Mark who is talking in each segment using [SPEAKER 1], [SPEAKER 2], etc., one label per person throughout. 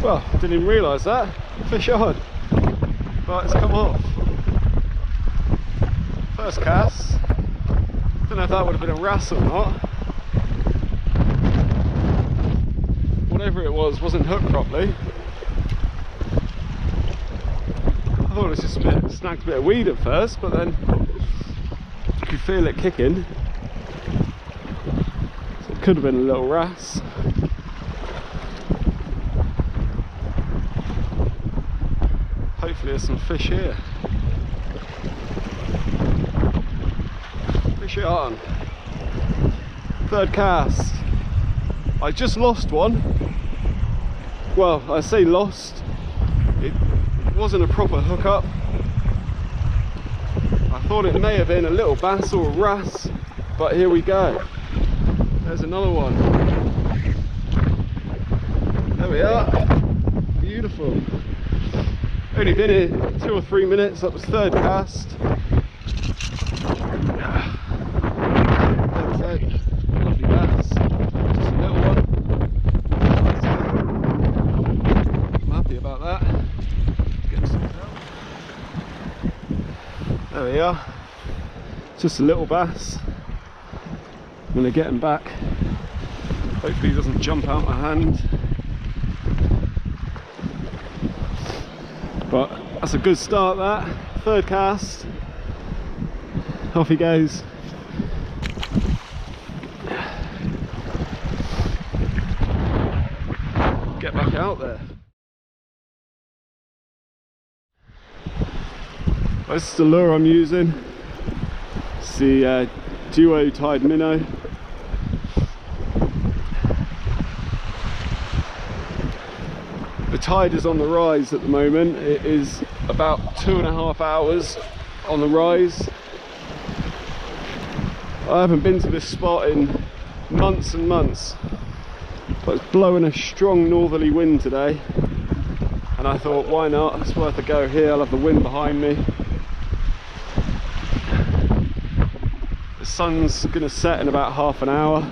[SPEAKER 1] Well, I didn't even realise that. Fish on. Right, it's come off. First cast. Don't know if that would have been a wrasse or not. Whatever it was wasn't hooked properly. I thought it was just snagged a bit of weed at first, but then you could feel it kicking. So it could have been a little wrasse. Hopefully there's some fish here. Fish it on. Third cast. I just lost one. Well, I say lost. It wasn't a proper hookup. I thought it may have been a little bass or a wrasse, but here we go. There's another one. There we are. Beautiful. Only been here 2 or 3 minutes. That was third cast. Okay. Lovely bass. Just a little one. I'm happy about that. Get some out. There we are. Just a little bass. I'm going to get him back. Hopefully he doesn't jump out my hand. But that's a good start, that. Third cast. Off he goes. Get back out there. This is the lure I'm using. It's the duo tide minnow. The tide is on the rise at the moment. It is about 2.5 hours on the rise. I haven't been to this spot in months and months, but it's blowing a strong northerly wind today, and I thought, why not? It's worth a go here. I'll have the wind behind me. The sun's gonna set in about half an hour,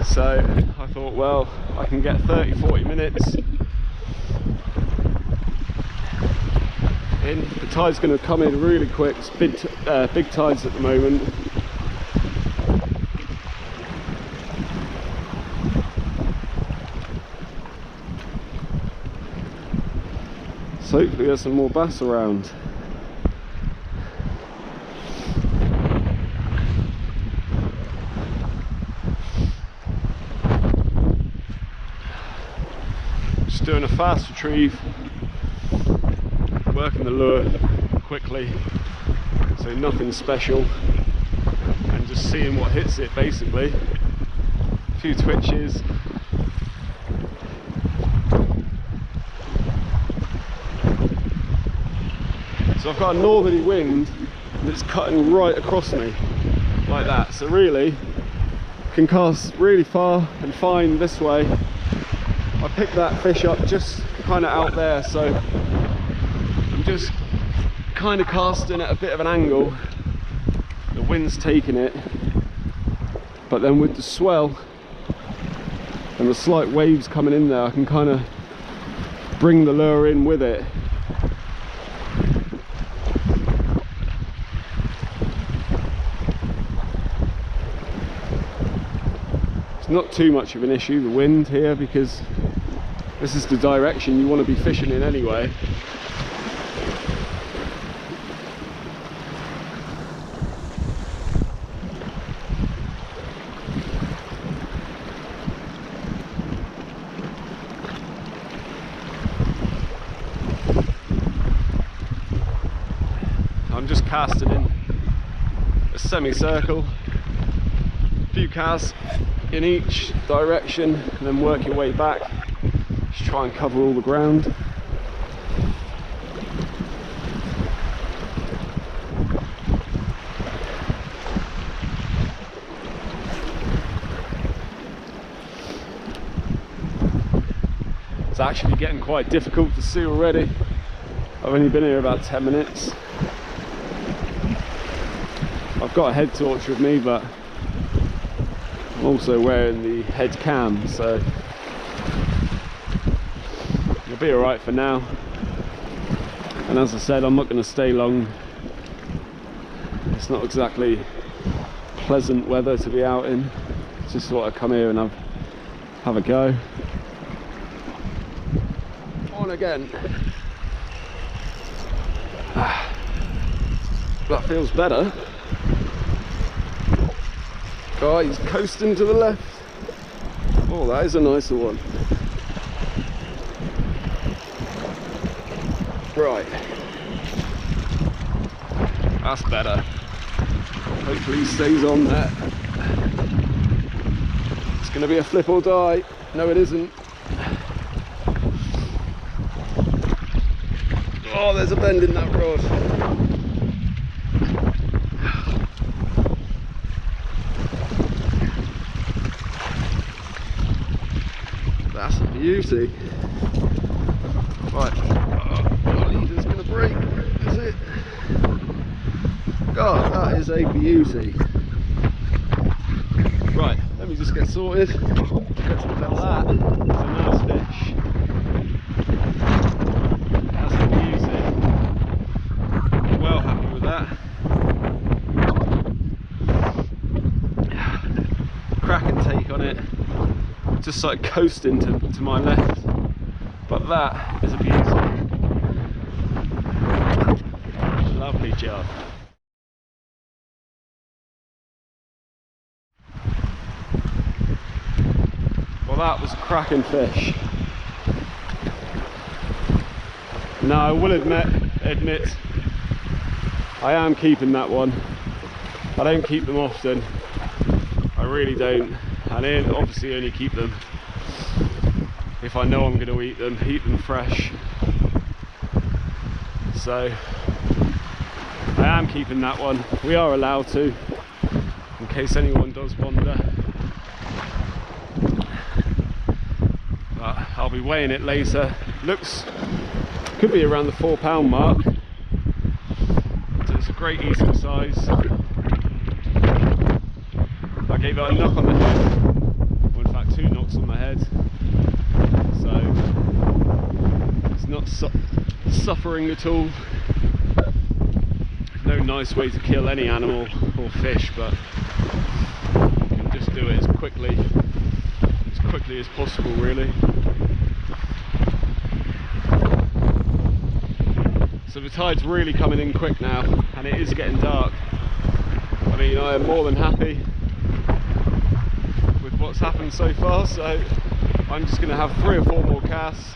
[SPEAKER 1] so I thought, well, I can get 30-40 minutes in. The tide's going to come in really quick. It's big tides at the moment. So hopefully there's some more bass around. Doing a fast retrieve, working the lure quickly, so nothing special, and just seeing what hits it basically. A few twitches. So I've got a northerly wind that's cutting right across me like that, so really can cast really far and fine this way. I picked that fish up just kind of out there, so I'm just kind of casting at a bit of an angle. The wind's taking it, but then with the swell and the slight waves coming in there, I can kind of bring the lure in with it. It's not too much of an issue, the wind here, because this is the direction you want to be fishing in anyway. I'm just casting in a semicircle, a few casts in each direction, and then work your way back. Just try and cover all the ground. It's actually getting quite difficult to see already. I've only been here about 10 minutes. I've got a head torch with me, but I'm also wearing the head cam, so It'll be alright for now. And as I said, I'm not going to stay long. It's not exactly pleasant weather to be out in. Just thought I'd come here and have a go. On again. That feels better. Oh, he's coasting to the left. Oh, that is a nicer one. Right. That's better. Hopefully he stays on there. It's going to be a flip or die. No, it isn't. Oh, there's a bend in that rod. That's a beauty. Right. Oh, leader's going to break. Is it? God, that is a beauty. Right, let me just get sorted. Get to tell that. It's a nice fish. That's a beauty. Well happy with that. Cracking take on it. Just like coasting to my left. But that is a beauty. Lovely job. Well, that was a cracking fish. Now I will admit I am keeping that one. I don't keep them often. I really don't. And I obviously only keep them if I know I'm going to eat them fresh. So I am keeping that one. We are allowed to, in case anyone does wonder. But I'll be weighing it later. Looks, could be around the 4 pound mark. So it's a great eating size. I gave it a knock on the head. Well, in fact, 2 knocks on the head. So it's not suffering at all. No nice way to kill any animal or fish, but you can just do it as quickly as possible, really. So the tide's really coming in quick now, and it is getting dark. I mean, I am more than happy with what's happened so far, so I'm just going to have 3 or 4 more casts,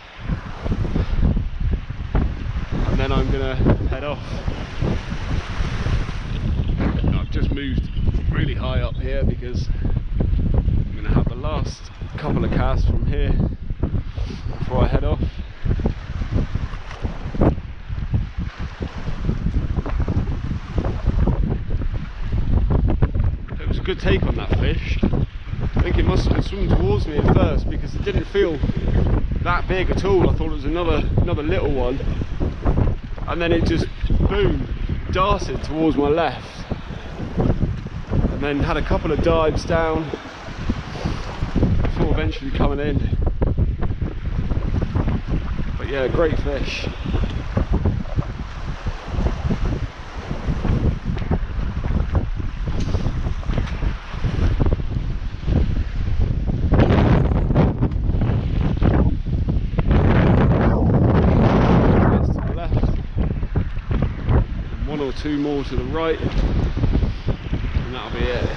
[SPEAKER 1] and then I'm going to head off. I've just moved really high up here because I'm going to have the last couple of casts from here before I head off. It was a good take on that fish. I think it must have been swimming towards me at first because it didn't feel that big at all. I thought it was another little one, and then it just boom darted towards my left, and then had a couple of dives down before eventually coming in. But yeah, great fish. One or 2 more to the right, and that'll be it.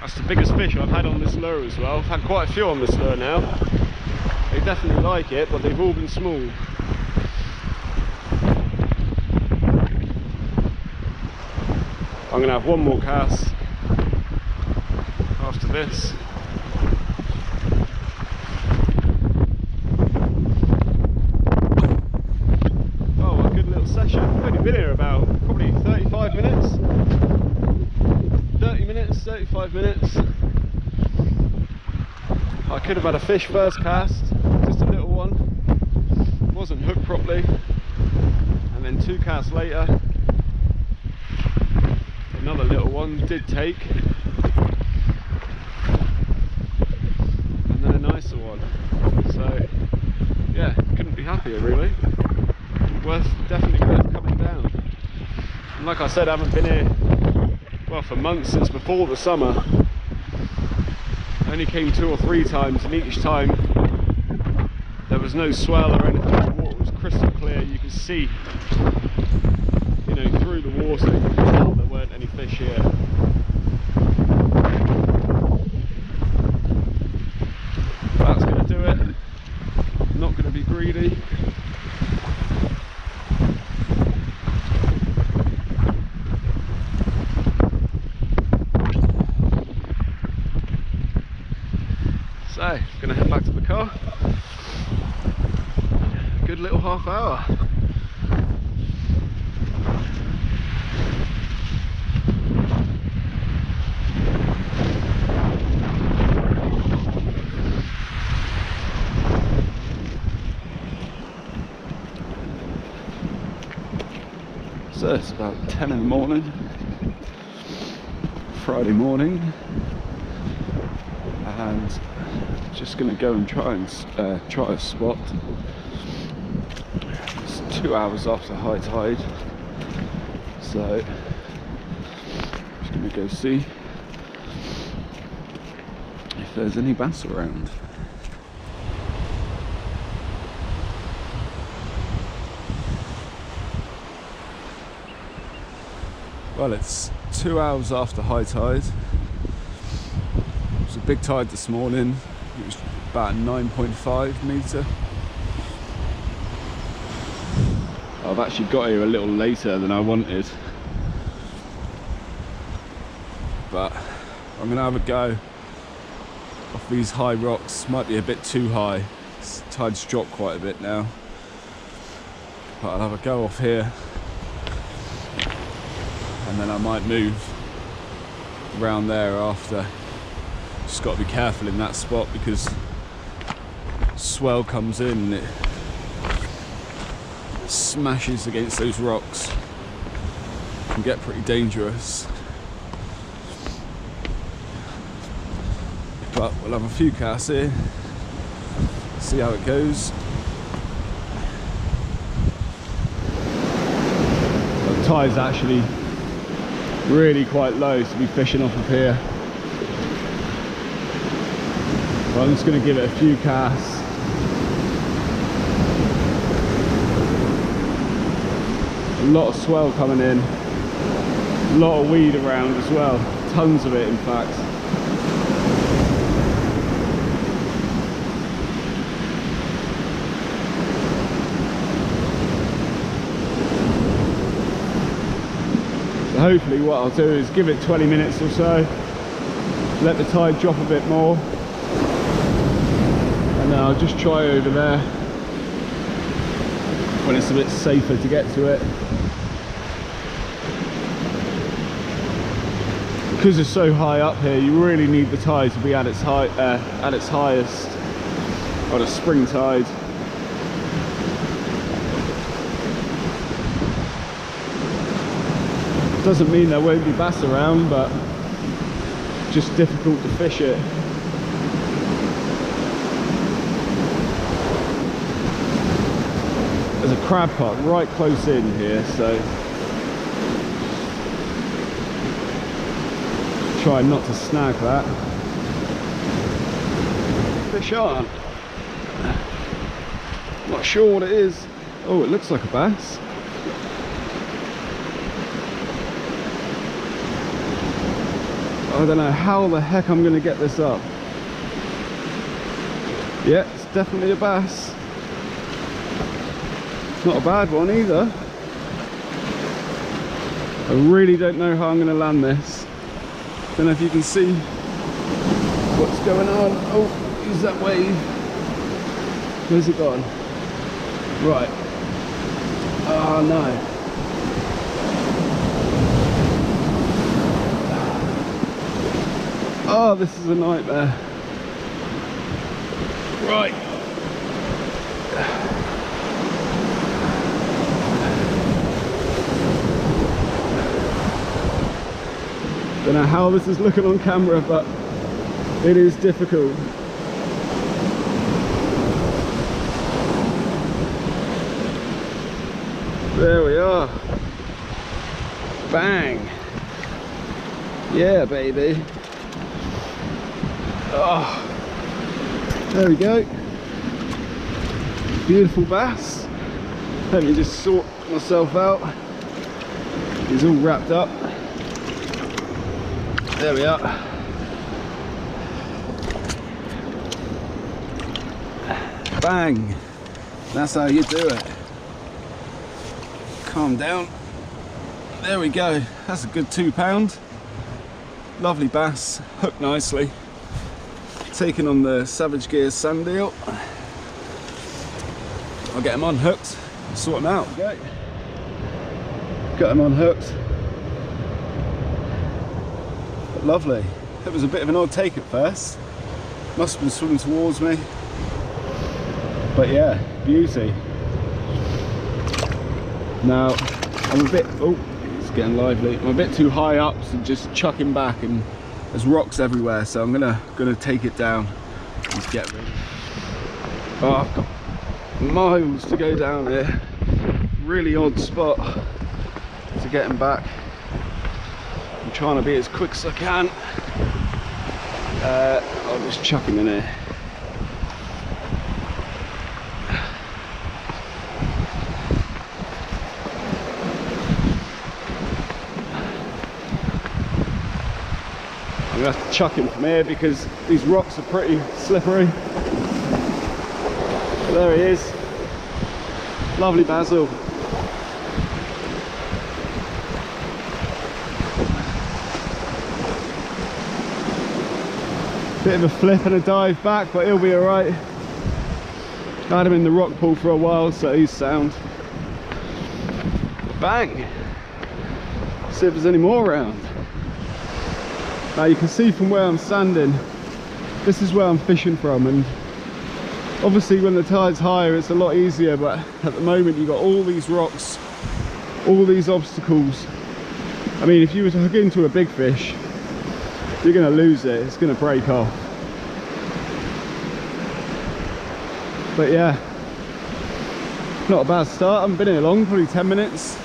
[SPEAKER 1] That's the biggest fish I've had on this lure as well. I've had quite a few on this lure now. They definitely like it, but they've all been small. I'm going to have 1 more cast after this. Session. I've only been here about probably 35 minutes. 30 minutes, 35 minutes. I could have had a fish first cast, just a little one. Wasn't hooked properly. And then 2 casts later, another little one did take. happier really. Definitely worth coming down. And like I said, I haven't been here, well, for months, since before the summer. I only came 2 or 3 times, and each time there was no swell or anything. The water was crystal clear. You could see, you know, through the water. You could tell there weren't any fish here. That's going to do it. I'm not going to be greedy. So, I'm going to head back to the car. Good little half hour. So it's about 10 in the morning, Friday morning, and just going to go and try a spot. It's 2 hours after high tide, so just going to go see if there's any bass around. Well, it's 2 hours after high tide. It was a big tide this morning. It was about 9.5 metre. I've actually got here a little later than I wanted, but I'm going to have a go off these high rocks. Might be a bit too high. Tide's dropped quite a bit now, but I'll have a go off here, and then I might move around there after. Just got to be careful in that spot because swell comes in and it smashes against those rocks. It can get pretty dangerous. But we'll have a few casts here, see how it goes. The tide's actually really quite low to be fishing off of here. So I'm just going to give it a few casts. A lot of swell coming in, a lot of weed around as well, tons of it in fact. So hopefully what I'll do is give it 20 minutes or so, let the tide drop a bit more, and then I'll just try over there when it's a bit safer to get to it. Because it's so high up here, you really need the tide to be at its highest on a spring tide. Doesn't mean there won't be bass around, but just difficult to fish it. There's a crab pot right close in here, so try not to snag that. Fish on. Not sure what it is. Oh, it looks like a bass. I don't know how the heck I'm going to get this up. Yeah, it's definitely a bass. Not a bad one either. I really don't know how I'm going to land this. Don't know if you can see what's going on. Oh, use that wave. Where's it gone? Right. Oh no. Oh, this is a nightmare. Right. Don't know how this is looking on camera, but it is difficult. There we are. Bang. Yeah, baby. Oh, there we go. Beautiful bass. Let me just sort myself out. He's all wrapped up. There we are. Bang. That's how you do it. Calm down. There we go. That's a good £2. Lovely bass, hooked nicely. Taken on the Savage Gear sand eel. I'll get him unhooked, sort him out. Okay. Got him unhooked. But lovely. It was a bit of an odd take at first. Must have been swimming towards me. But yeah, beauty. Now, I'm a bit, oh, it's getting lively. I'm a bit too high up to just chuck him back, and there's rocks everywhere, so I'm gonna take it down and get rid. Oh, I've got miles to go down here. Really odd spot to get him back. I'm trying to be as quick as I can. I'll just chuck him in here. I'm gonna have to chuck him from here because these rocks are pretty slippery. But there he is. Lovely basil. Bit of a flip and a dive back, but he'll be alright. I had him in the rock pool for a while, so he's sound. Bang! See if there's any more around. Now you can see from where I'm standing, this is where I'm fishing from, and obviously when the tide's higher it's a lot easier, but at the moment you've got all these rocks, all these obstacles. I mean, if you were to hook into a big fish, you're going to lose it, it's going to break off. But yeah, not a bad start. I haven't been here long, probably 10 minutes.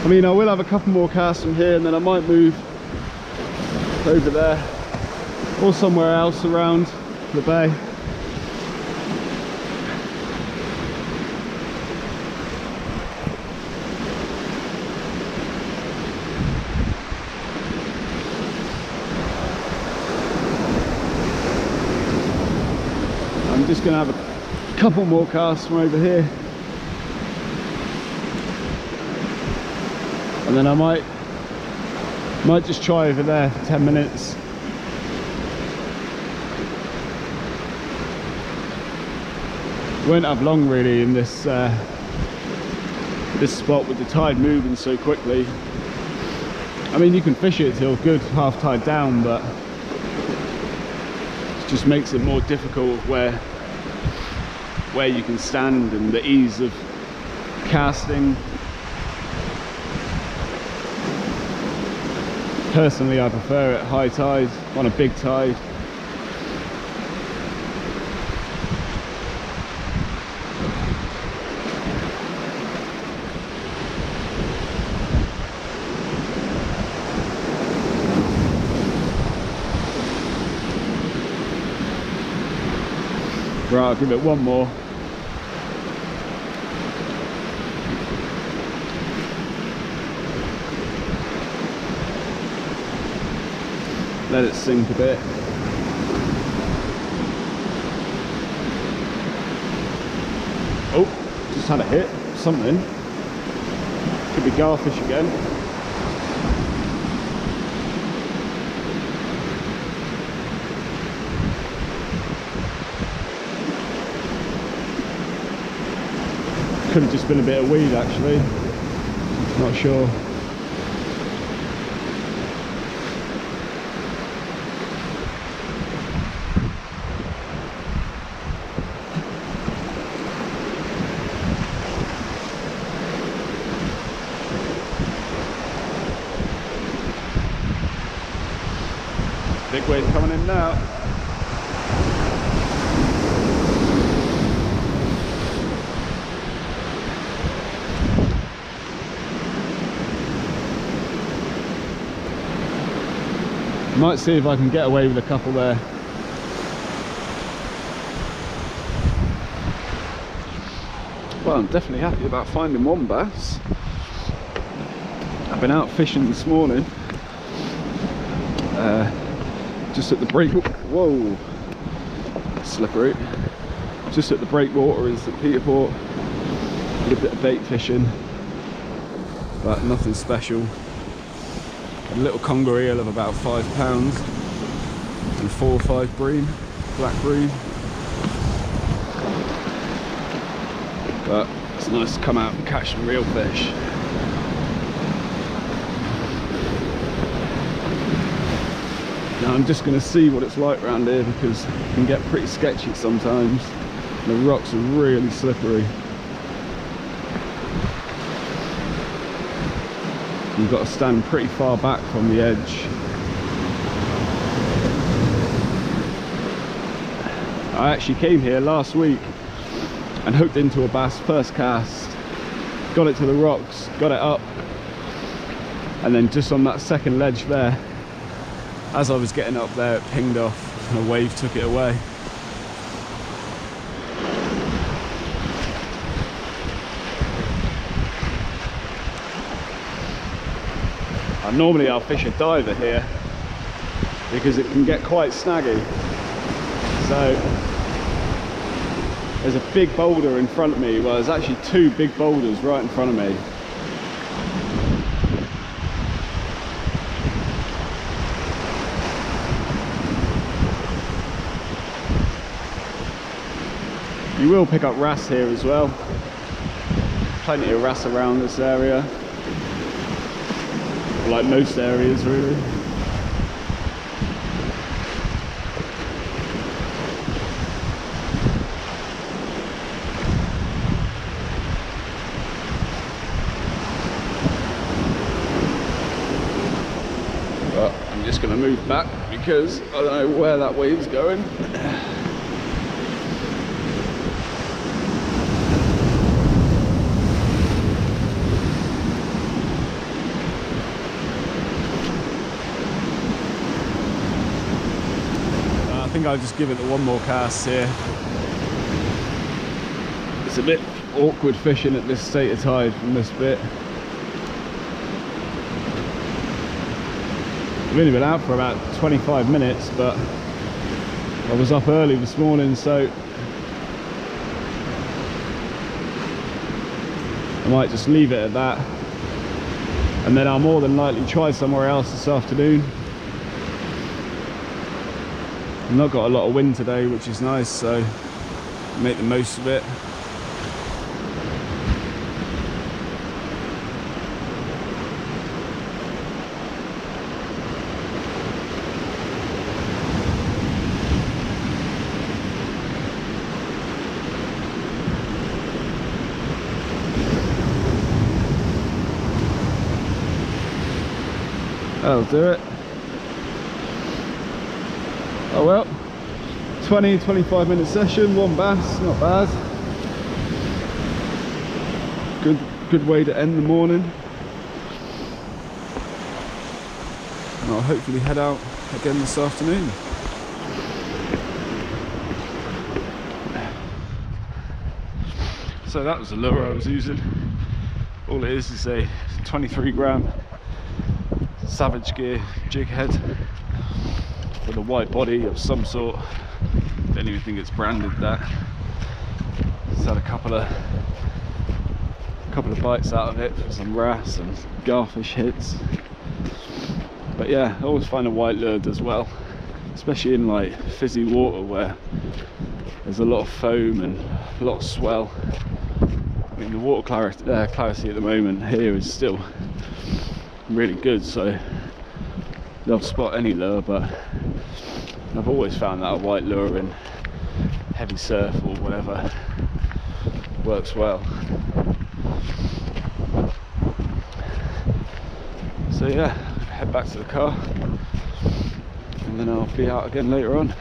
[SPEAKER 1] I mean, I will have a couple more casts from here and then I might move over there or somewhere else around the bay. I'm just going to have a couple more casts from over here, and then I might just try over there for 10 minutes. Won't have long really in this this spot with the tide moving so quickly. I mean, you can fish it till good half tide down, but it just makes it more difficult where you can stand and the ease of casting. Personally, I prefer it high tide on a big tide. Right, I'll give it one more. Let it sink a bit. Oh, just had a hit, something. Could be garfish again. Could have just been a bit of weed actually. Not sure. Big wave coming in now. Might see if I can get away with a couple there. Well, I'm definitely happy about finding one bass. I've been out fishing this morning, just at the whoa, slippery. Just at the breakwater in St Peterport. Did a bit of bait fishing, but nothing special. A little conger eel of about £5 and 4 or 5 bream, black bream. But it's nice to come out and catch some real fish. Now I'm just going to see what it's like around here, because it can get pretty sketchy sometimes. The rocks are really slippery. You've got to stand pretty far back from the edge. I actually came here last week and hooked into a bass first cast, got it to the rocks, got it up, and then just on that second ledge there, as I was getting up there, it pinged off and a wave took it away. Normally I'll fish a diver here because it can get quite snaggy. So there's a big boulder in front of me. Well, there's actually 2 big boulders right in front of me. You will pick up wrasse here as well. Plenty of wrasse around this area. Like most areas, really. But I'm just going to move back because I don't know where that wave's going. I think I'll just give it one more cast here. It's a bit awkward fishing at this state of tide from this bit. I've only been out for about 25 minutes, but I was up early this morning, so I might just leave it at that, and then I'll more than likely try somewhere else this afternoon. I've not got a lot of wind today, which is nice, so make the most of it. That'll do it. Oh well, 20-25 minute session, one bass, not bad. Good way to end the morning. And I'll hopefully head out again this afternoon. So that was the lure I was using. All it is a 23 gram Savage Gear jig head with a white body of some sort. Don't even think it's branded that. Just had a couple of bites out of it for some wrasse and garfish hits. But yeah, I always find a white lure does well, especially in like fizzy water where there's a lot of foam and a lot of swell. I mean, the water clarity at the moment here is still really good, so they'll spot any lure, but I've always found that a white lure in heavy surf or whatever works well. So yeah, head back to the car and then I'll be out again later on.